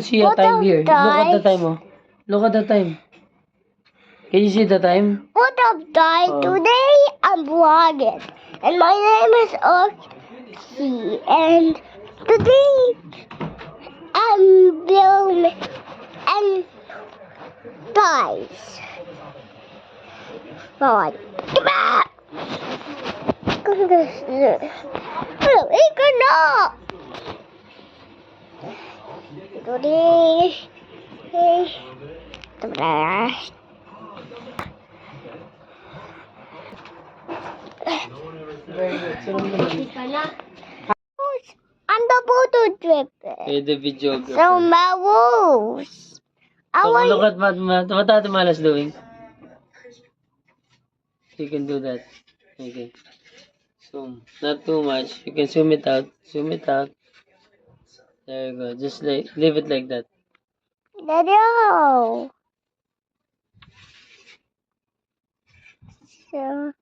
see a time here. Look at the time, oh. Look at the time. Can you see the time? What up, guys? Today I'm vlogging, and my name is Oxy, and today I'm filming and guys. God. I'm the photo trip. Hey, the videographer. So my rules. Look at what Ate Mala's doing. You can do that. Okay. Zoom. Not too much. You can zoom it out. Zoom it out. There you go. Just leave it like that. No. So.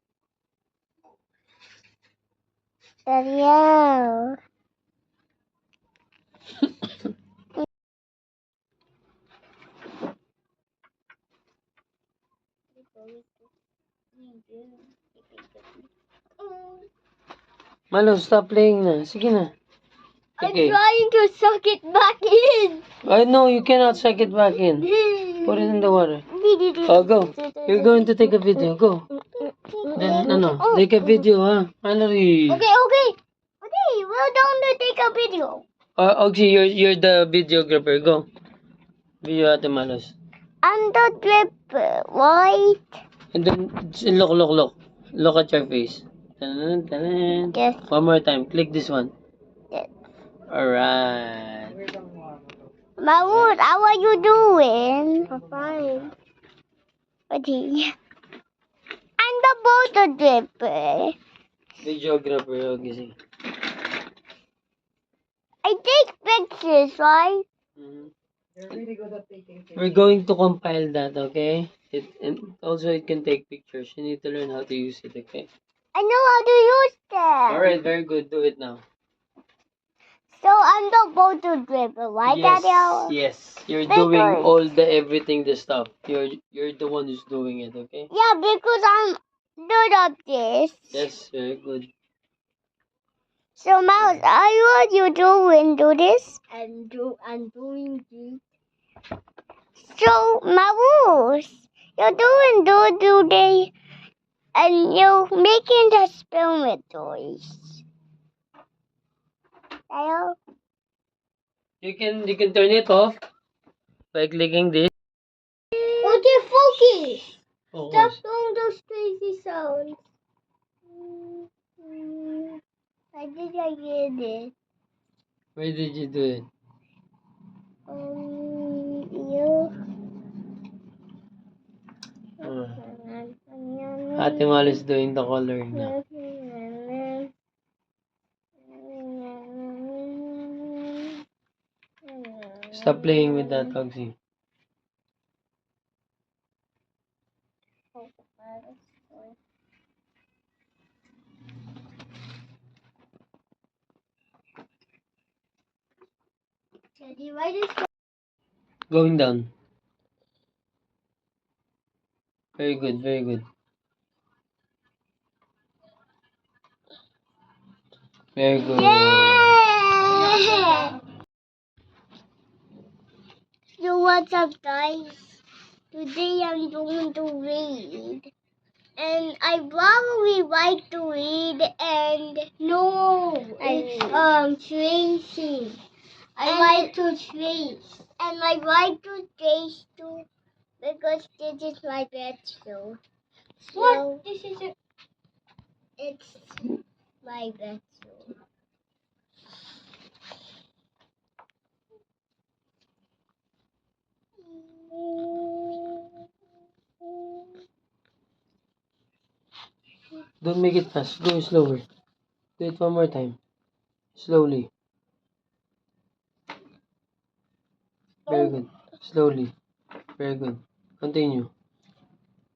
Daniel. Malo, stop playing na. Sige na. Okay. I'm trying to suck it back in. I know you cannot suck it back in. Put it in the water. Oh, go. You're going to take a video. Go. Then, take a video, huh? Mallory. Okay, we're down to take a video. Okay, you're the videographer. Go. Video Ate Malos. I'm the drip, right? And then, look. Look at your face. Tanan. Yes. One more time. Click this one. Yes. Alright. Mahmoud, how are you doing? I'm fine. Okay. I'm the photo dripper. Videographer. Okay, sige. I take pictures, right? We're going to compile that, okay? And also it can take pictures. You need to learn how to use it, okay? I know how to use them. Alright, very good. Do it now. So I'm the photo dripper, right, Daddy? Yes. You're Because- doing all the stuff. You're the one who's doing it, okay? Yeah, because I'm good at this. Yes, very good. So Mouse, what you doing? Do this? I'm doing this. So Mouse, you're doing today, and you're making the experiment toys. Hello? You can turn it off by clicking this. Okay, focus. Focus. Stop doing those crazy sounds. I think I get it. Where did you do it? You. Ate Mal is doing the coloring now. Stop playing with that, Oxy. Going down. Very good, very good. Very good. Yeah! So what's up, guys? Today I'm going to read. And I probably like to read and it's tracing. I like to trace. And I like to trace too because this is my bedroom. What? It's my bedroom. Don't make it fast. Go slower. Do it one more time. Slowly. Very good. Slowly. Very good. Continue.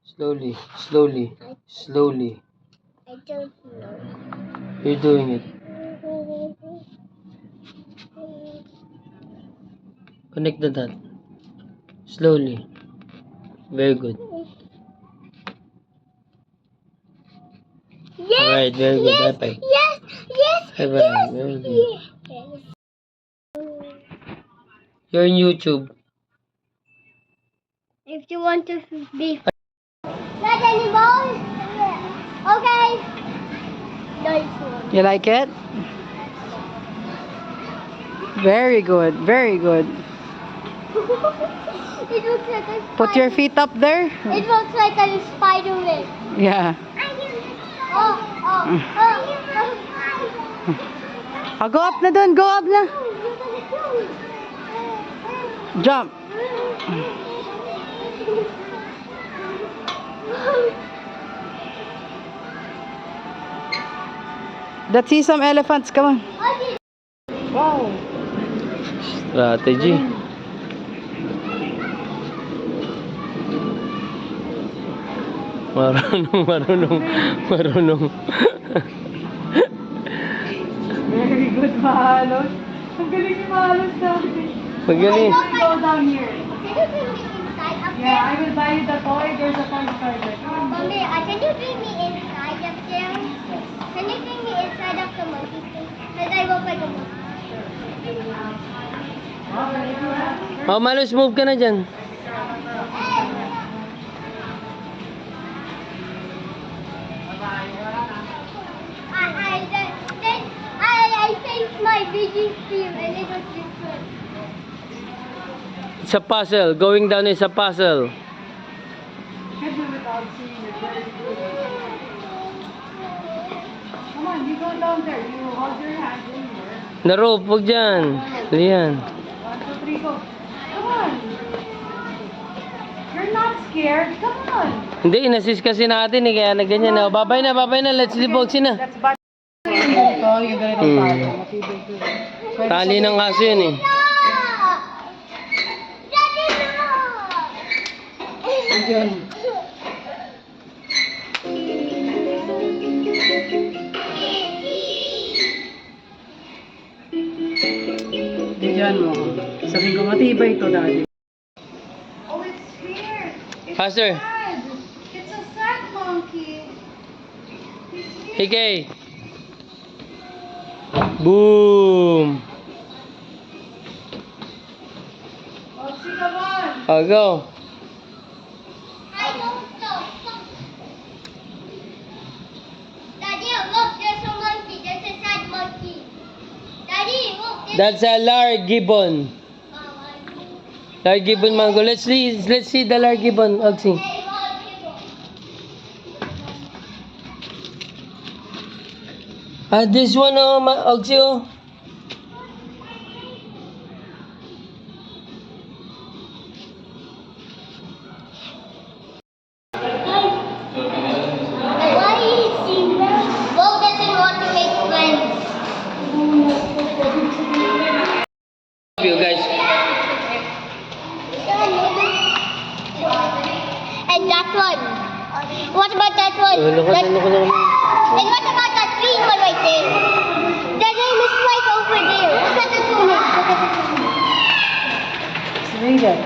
Slowly. Slowly. Slowly. I don't know. You're doing it. Connect the dot. Slowly. Very good. Yes. Alright, very good. Yes. High five. Yes. Yes. High five. Yes. Very good. Yes. You're in YouTube. If you want to be not anymore. Okay. Nice one. You like it? Very good, very good. It looks like a Put your feet up there. It looks like a spider web. Yeah. Oh. Go up na dun, go up na. Jump. Let's see some elephants, come on. Wow. Strategy. Marunong. Very good, Mahalos. Ang galing ni Mahalos natin. Magaling. Go down here. Can you bring me inside up Yeah, I there? will buy you the toy. There's a toy starter. Come on. Mommy, can you bring me inside up there? Can you bring me inside of the monkey thing? Because I look like a monkey. Oh, Malus, move ka na dyan. I changed my vision field and it was different. It's a puzzle. Going down is a puzzle. You can do it without seeing it. Very good. Come on, you go down there. You hold your hand in here. Na rope, huwag dyan. Ayan. 1, 2, 3, go. Come on. You're not scared. Come on. Hindi, inassist kasi natin eh, kaya nagganyan na. Babay na, let's libogsin na. That's bad. Ito, yung ganito tayo. Matibay ko. Tali ng aso yun eh. Daddy, Yun. Bigyan mo. Sabihin ko, matibay ito, Daddy. Oh, it's here. It's Faster. sad. It's a sad monkey. Hey, Kay. Boom. Oh, see, come on. Oh, go. I don't know. Daddy, look, there's a monkey. There's a sad monkey. Daddy, look, That's a large gibbon. Large gibbon mango. Let's see the large gibbon, Oxy. This one, Oxy, oh. Why is he? Bo doesn't want to make friends. You guys. And that one. What about that one? Look at And what about that green one right there? The name is right over there. Look at the two names. Look at the two names. Read it.